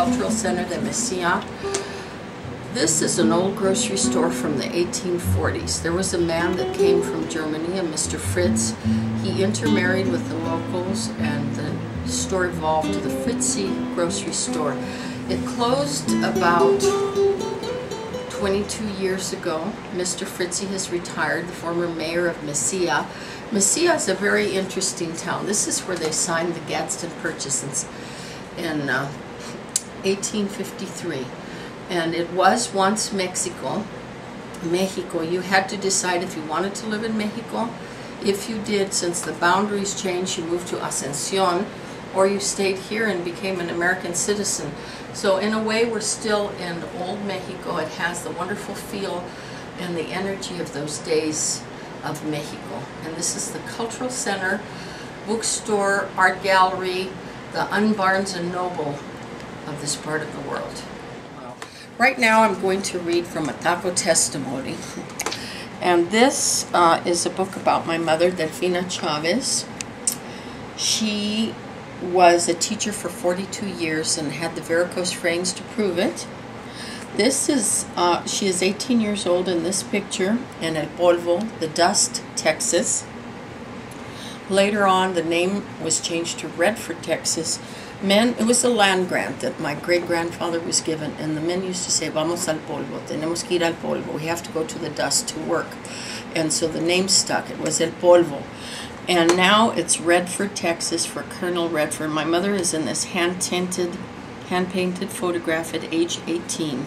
Cultural Center de Mesilla. This is an old grocery store from the 1840s. There was a man that came from Germany, a Mr. Fritz. He intermarried with the locals and the store evolved to the Fritzy grocery store. It closed about 22 years ago. Mr. Fritzy has retired, the former mayor of Mesilla. Mesilla is a very interesting town. This is where they signed the Gadsden Purchase in 1853. And it was once Mexico. You had to decide if you wanted to live in Mexico. If you did, since the boundaries changed, you moved to Ascension, or you stayed here and became an American citizen. So in a way, we're still in old Mexico. It has the wonderful feel and the energy of those days of Mexico. And this is the Cultural Center, bookstore, art gallery, the Barnes & Noble of this part of the world. Right now I'm going to read from a taco testimony. And this is a book about my mother, Denise Chávez. She was a teacher for 42 years and had the varicose veins to prove it. This is, she is 18 years old in this picture in El Polvo, the Dust, Texas. Later on, the name was changed to Redford, Texas. It was a land grant that my great-grandfather was given, and the men used to say, vamos al polvo, tenemos que ir al polvo, we have to go to the dust to work. And so the name stuck, it was El Polvo. And now it's Redford, Texas for Colonel Redford. My mother is in this hand-painted photograph at age 18.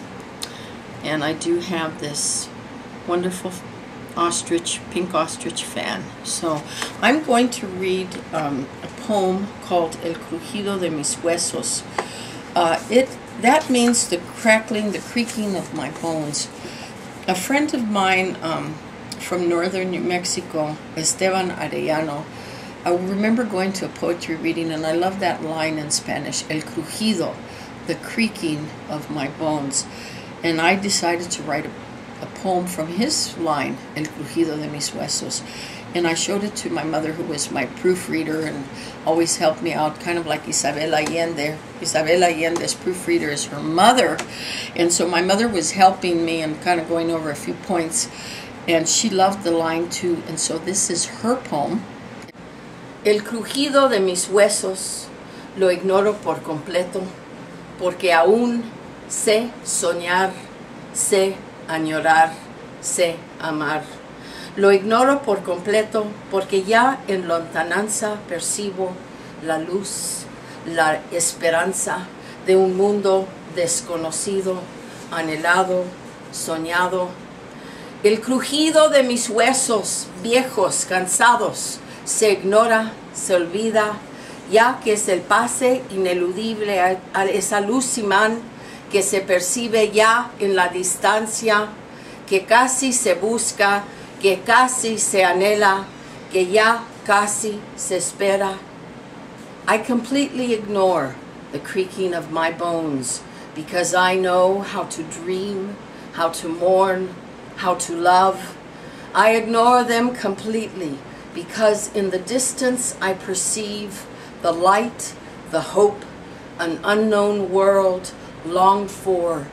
And I do have this wonderful ostrich, pink ostrich fan. So I'm going to read a poem called El Crujido de mis Huesos. That means the crackling, the creaking of my bones. A friend of mine from northern New Mexico, Esteban Arellano, I remember going to a poetry reading, and I love that line in Spanish, El Crujido, the creaking of my bones. And I decided to write a poem from his line, El Crujido de mis Huesos. And I showed it to my mother, who was my proofreader and always helped me out, kind of like Isabel Allende. Isabel Allende's proofreader is her mother. And so my mother was helping me and kind of going over a few points. And she loved the line too. And so this is her poem. El crujido de mis huesos lo ignoro por completo, porque aún sé soñar, sé añorar, sé amar. Lo ignoro por completo porque ya en lontananza percibo la luz, la esperanza de un mundo desconocido, anhelado, soñado. El crujido de mis huesos viejos, cansados, se ignora, se olvida, ya que es el pase ineludible a esa luz imán que se percibe ya en la distancia, que casi se busca, que casi se anhela, que ya casi se espera. I completely ignore the creaking of my bones because I know how to dream, how to mourn, how to love. I ignore them completely because in the distance I perceive the light, the hope, an unknown world longed for,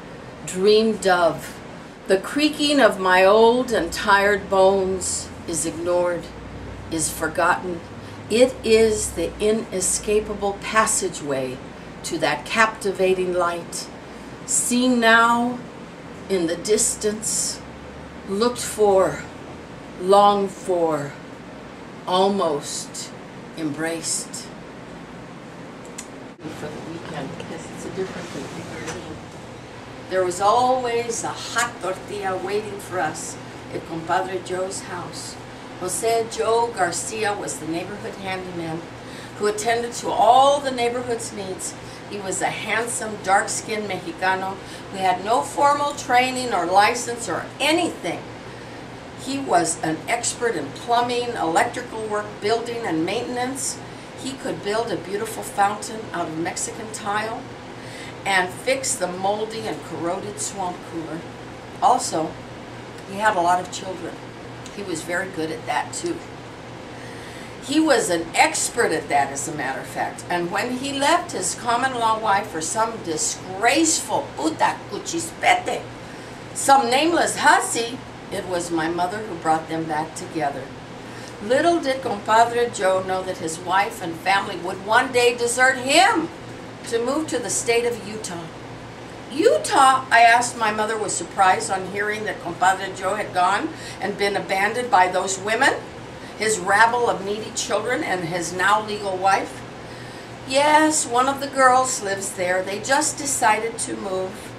dreamed of. The creaking of my old and tired bones is ignored, is forgotten. It is the inescapable passageway to that captivating light, seen now in the distance, looked for, longed for, almost embraced. For the weekend, because it's a different configuration. There was always a hot tortilla waiting for us at Compadre Joe's house. Jose Joe Garcia was the neighborhood handyman who attended to all the neighborhood's needs. He was a handsome, dark-skinned Mexicano who had no formal training or license or anything. He was an expert in plumbing, electrical work, building, and maintenance. He could build a beautiful fountain out of Mexican tile and fix the moldy and corroded swamp cooler. Also, he had a lot of children. He was very good at that too. He was an expert at that, as a matter of fact. And when he left his common-law wife for some disgraceful puta cuchispete, some nameless hussy, it was my mother who brought them back together. Little did Compadre Joe know that his wife and family would one day desert him to move to the state of Utah. Utah, I asked my mother, was surprised on hearing that Compadre Joe had gone and been abandoned by those women, his rabble of needy children, and his now legal wife. Yes, one of the girls lives there. They just decided to move.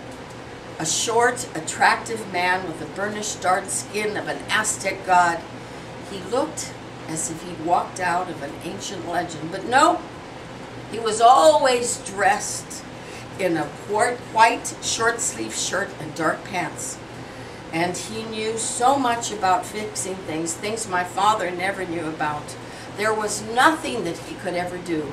A short, attractive man with the burnished dark skin of an Aztec god. He looked as if he'd walked out of an ancient legend, but no, he was always dressed in a white short-sleeve shirt and dark pants. And he knew so much about fixing things my father never knew about. There was nothing that he could ever do.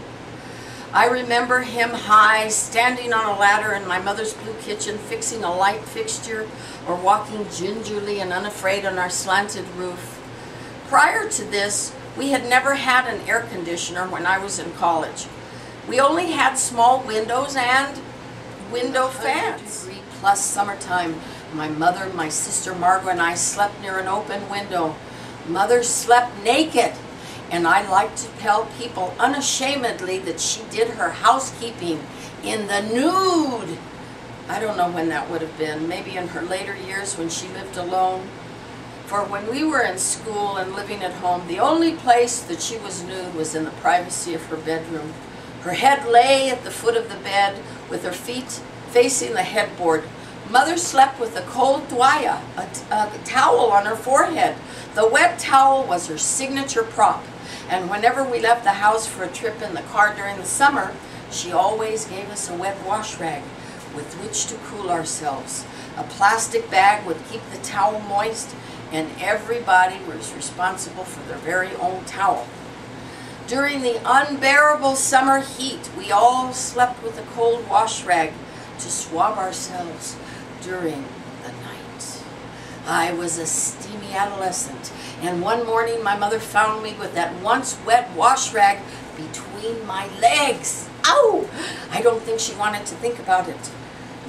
I remember him high, standing on a ladder in my mother's blue kitchen, fixing a light fixture, or walking gingerly and unafraid on our slanted roof. Prior to this, we had never had an air conditioner when I was in college. We only had small windows and window fans. Plus summertime, my mother, my sister Margot, and I slept near an open window. Mother slept naked, and I like to tell people unashamedly that she did her housekeeping in the nude. I don't know when that would have been, maybe in her later years when she lived alone. For when we were in school and living at home, the only place that she was nude was in the privacy of her bedroom. Her head lay at the foot of the bed with her feet facing the headboard. Mother slept with a cold toalla, a towel on her forehead. The wet towel was her signature prop. And whenever we left the house for a trip in the car during the summer, she always gave us a wet wash rag with which to cool ourselves. A plastic bag would keep the towel moist, and everybody was responsible for their very own towel. During the unbearable summer heat, we all slept with a cold wash rag to swab ourselves during the night. I was a steamy adolescent, and one morning my mother found me with that once wet wash rag between my legs. Ow! I don't think she wanted to think about it.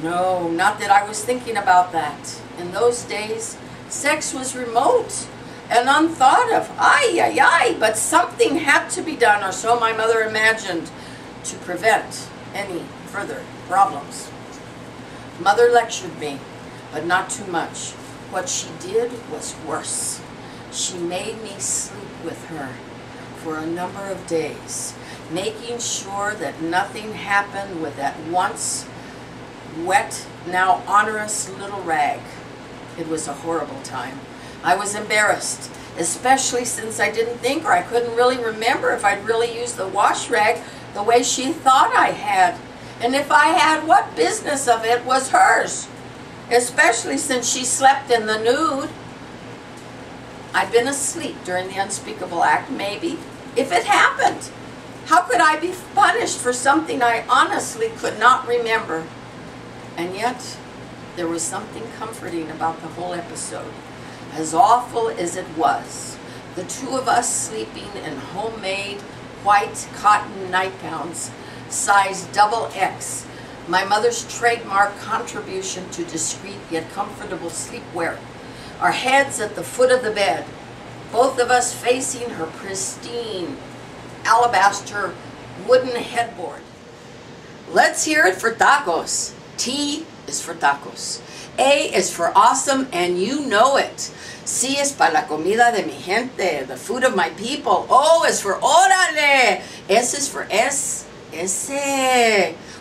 No, not that I was thinking about that. In those days, sex was remote and unthought of. Ay, ay, ay, but something had to be done, or so my mother imagined, to prevent any further problems. Mother lectured me, but not too much. What she did was worse. She made me sleep with her for a number of days, making sure that nothing happened with that once wet, now onerous little rag. It was a horrible time. I was embarrassed, especially since I didn't think, or I couldn't really remember if I'd really used the wash rag the way she thought I had. And if I had, what business of it was hers? Especially since she slept in the nude. I'd been asleep during the unspeakable act, maybe. If it happened, how could I be punished for something I honestly could not remember? And yet, there was something comforting about the whole episode. As awful as it was, the two of us sleeping in homemade white cotton nightgowns, size XX, my mother's trademark contribution to discreet yet comfortable sleepwear, our heads at the foot of the bed, both of us facing her pristine alabaster wooden headboard. Let's hear it for tacos. T is for tacos. A is for awesome, and you know it. C is para la comida de mi gente, the food of my people. O is for órale. S is for ese.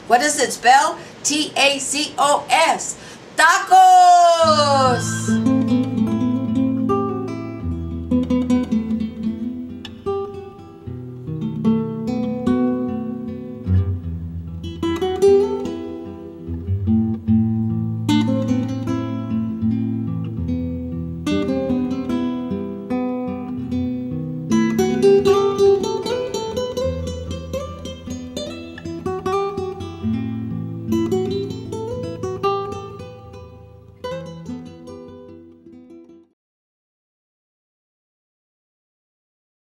What does it spell? T-A-C-O-S. Tacos!